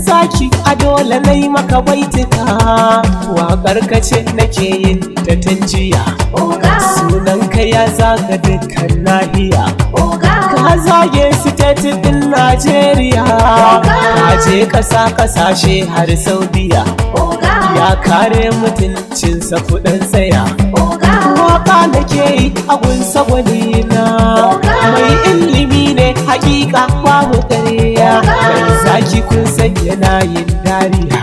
zaki a dole nai maka baitika, waƙar ka ce nake yin ta tun jiya. Sunan ka ya zaga dukkan nahiya, ka zage state din Najeriya, ka je ƙasashe har Saudiya, ya kare mutuncinsa kuɗin tsaya. Waka nake yi a gunsa gwanina, mai ilimi ne hakika babu ƙarya, mai zaki kun san yana yin dariya.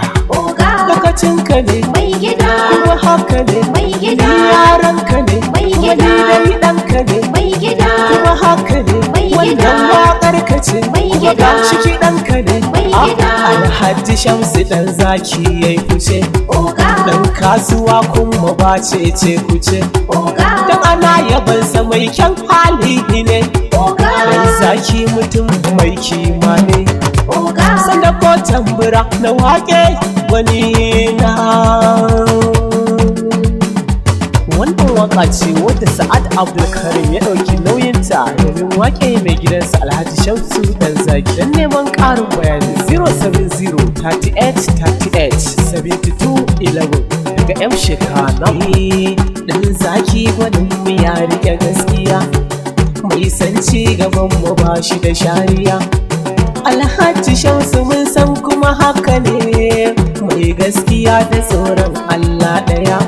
Lokacin ka ne kuma haka ne, yaran ka ne kuma ni dai ɗan ka ne, kuma haka ne wannan waƙar ka ce kuma ga ciki ɗan ka ne. Alhaji Shamsu ɗan zaki yayi fice, ɗan kasuwa kuma ba ce kuce, dan ana yabansa mai kyan hali ne, ɗan zaki mutum mai kima ne. Sanda ko tambura na waƙe wani na. Wannan waka ce wadda Sa'ad Abdulkarim ya ɗauki nauyinta domin waƙe mai gidansa Alhaji Shamsu ɗan zaki. Don neman ƙarin bayani 070 38 38 72 11 daga M Shekana. Ɗan zaki gwanin mu ya riƙe gaskiya, mai san ci gaban mu ba shi da shariya. Alhaji Shamsu mun san kuma haka ne, mai gaskiya da tsoron Allah ɗaya.